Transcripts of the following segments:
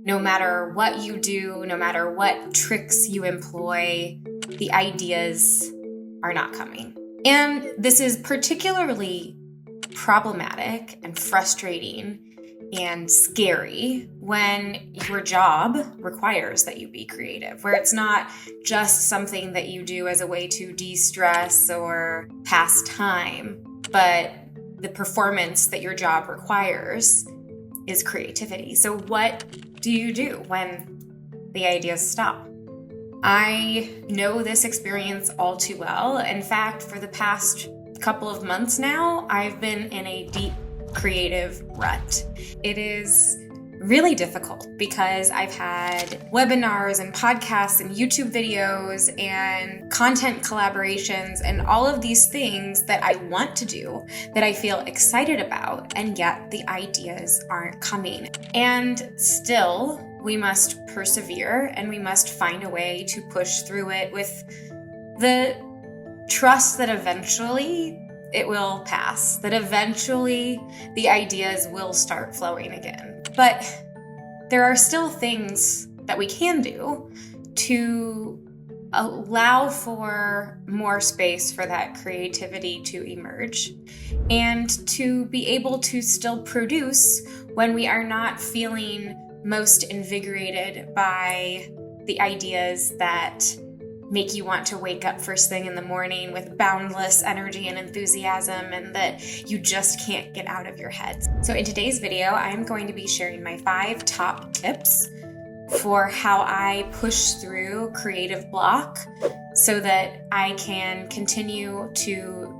no matter what you do, no matter what tricks you employ, the ideas are not coming. And this is particularly problematic and frustrating and scary when your job requires that you be creative, where it's not just something that you do as a way to de-stress or pass time, but the performance that your job requires is creativity. So what do you do when the ideas stop? I know this experience all too well. In fact, for the past couple of months now, I've been in a deep creative rut. It is really difficult because I've had webinars and podcasts and YouTube videos and content collaborations and all of these things that I want to do, that I feel excited about, and yet the ideas aren't coming. And still, we must persevere and we must find a way to push through it with the trust that eventually it will pass, that eventually the ideas will start flowing again. But there are still things that we can do to allow for more space for that creativity to emerge and to be able to still produce when we are not feeling most invigorated by the ideas that make you want to wake up first thing in the morning with boundless energy and enthusiasm, and that you just can't get out of your head. So in today's video, I'm going to be sharing my 5 top tips for how I push through creative block so that I can continue to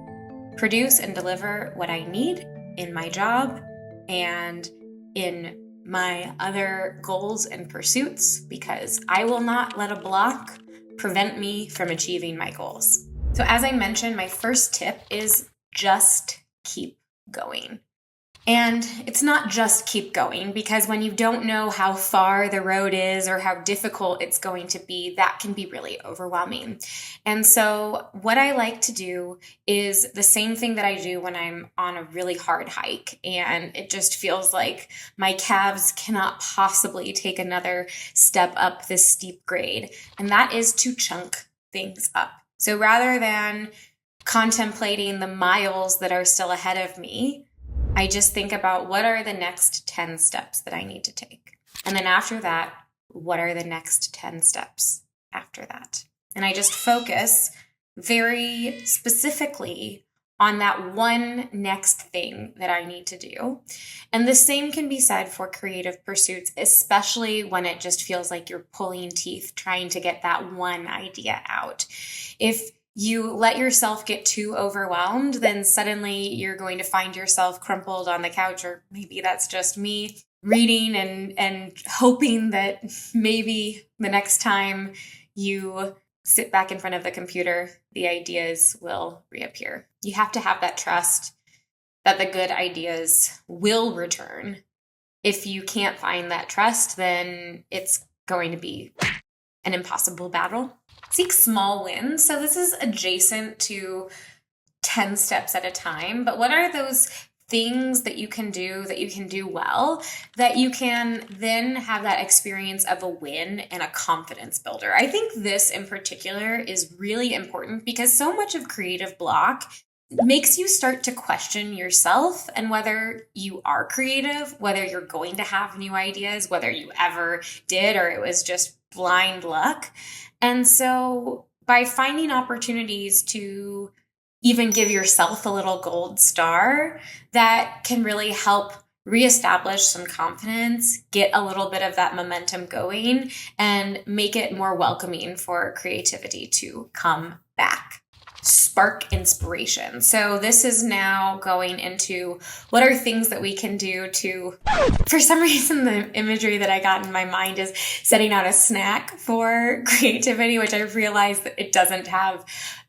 produce and deliver what I need in my job and in my other goals and pursuits, because I will not let a block prevent me from achieving my goals. So as I mentioned, my first tip is just keep going. And it's not just keep going, because when you don't know how far the road is or how difficult it's going to be, that can be really overwhelming. And so what I like to do is the same thing that I do when I'm on a really hard hike and it just feels like my calves cannot possibly take another step up this steep grade. And that is to chunk things up. So rather than contemplating the miles that are still ahead of me, I just think about what are the next 10 steps that I need to take. And then after that, what are the next 10 steps after that? And I just focus very specifically on that one next thing that I need to do. And the same can be said for creative pursuits, especially when it just feels like you're pulling teeth trying to get that one idea out. If you let yourself get too overwhelmed, then suddenly you're going to find yourself crumpled on the couch, or maybe that's just me, reading and hoping that maybe the next time you sit back in front of the computer, the ideas will reappear. You have to have that trust that the good ideas will return. If you can't find that trust, then it's going to be an impossible battle. Seek small wins. So this is adjacent to 10 steps at a time, but what are those things that you can do well, that you can then have that experience of a win and a confidence builder? I think this in particular is really important because so much of creative block makes you start to question yourself and whether you are creative, whether you're going to have new ideas, whether you ever did, or it was just blind luck. And so by finding opportunities to even give yourself a little gold star, that can really help reestablish some confidence, get a little bit of that momentum going, and make it more welcoming for creativity to come back. Spark inspiration. So this is now going into what are things that we can do to, for some reason, the imagery that I got in my mind is setting out a snack for creativity, which I realized that it doesn't have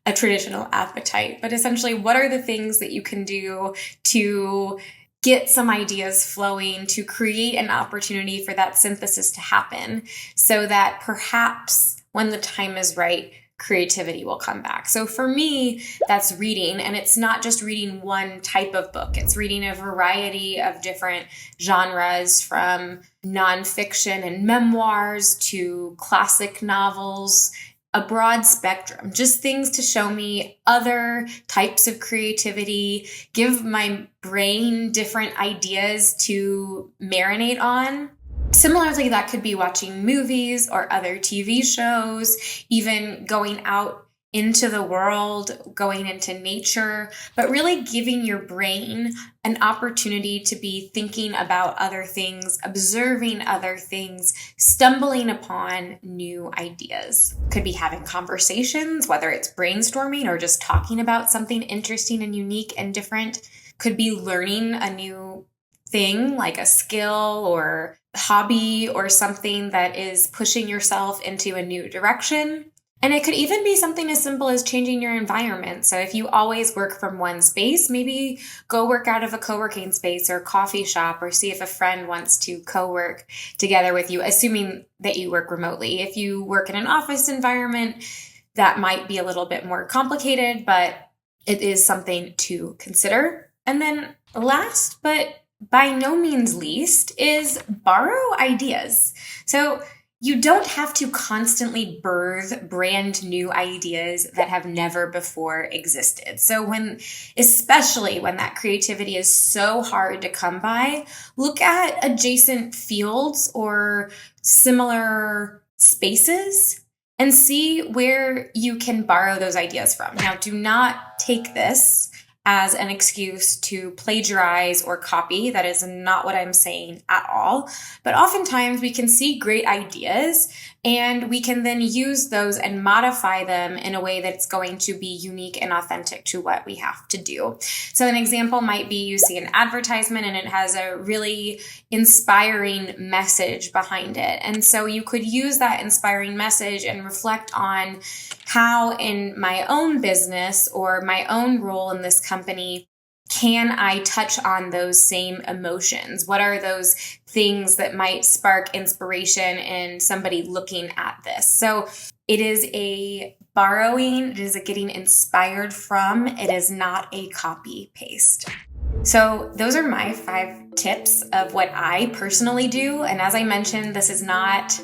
a traditional appetite. But essentially, what are the things that you can do to get some ideas flowing, to create an opportunity for that synthesis to happen so that perhaps when the time is right, creativity will come back. So for me, that's reading, and it's not just reading one type of book. It's reading a variety of different genres, from nonfiction and memoirs to classic novels, a broad spectrum, just things to show me other types of creativity, give my brain different ideas to marinate on. Similarly, that could be watching movies or other TV shows, even going out into the world, going into nature, but really giving your brain an opportunity to be thinking about other things, observing other things, stumbling upon new ideas. Could be having conversations, whether it's brainstorming or just talking about something interesting and unique and different. Could be learning a new thing, like a skill or hobby or something that is pushing yourself into a new direction. And it could even be something as simple as changing your environment. So if you always work from one space, maybe go work out of a co-working space or coffee shop, or see if a friend wants to co-work together with you, assuming that you work remotely. If you work in an office environment, that might be a little bit more complicated, but it is something to consider. And then last, but by no means least, is borrow ideas. So you don't have to constantly birth brand new ideas that have never before existed. So especially when that creativity is so hard to come by, look at adjacent fields or similar spaces and see where you can borrow those ideas from. Now, do not take this as an excuse to plagiarize or copy. That is not what I'm saying at all. But oftentimes we can see great ideas and we can then use those and modify them in a way that's going to be unique and authentic to what we have to do. So an example might be you see an advertisement and it has a really inspiring message behind it. And so you could use that inspiring message and reflect on how in my own business or my own role in this company, can I touch on those same emotions? What are those things that might spark inspiration in somebody looking at this? So it is a borrowing, it is a getting inspired from, it is not a copy paste. So those are my 5 tips of what I personally do. And as I mentioned, this is not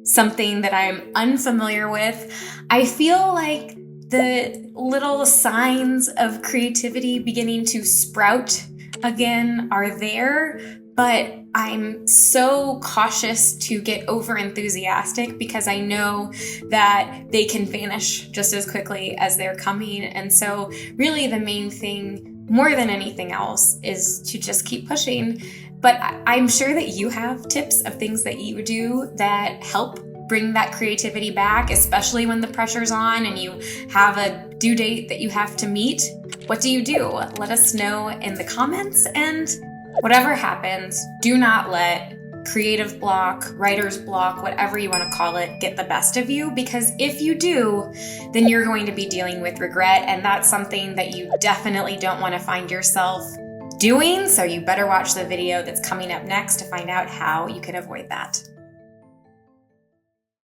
something that I'm unfamiliar with. I feel like the little signs of creativity beginning to sprout again are there, but I'm so cautious to get over enthusiastic because I know that they can vanish just as quickly as they're coming. And so really the main thing, more than anything else, is to just keep pushing. But I'm sure that you have tips of things that you do that help bring that creativity back, especially when the pressure's on and you have a due date that you have to meet. What do you do? Let us know in the comments, and whatever happens, do not let creative block, writer's block, whatever you want to call it, get the best of you, because if you do, then you're going to be dealing with regret, and that's something that you definitely don't want to find yourself doing. So you better watch the video that's coming up next to find out how you can avoid that.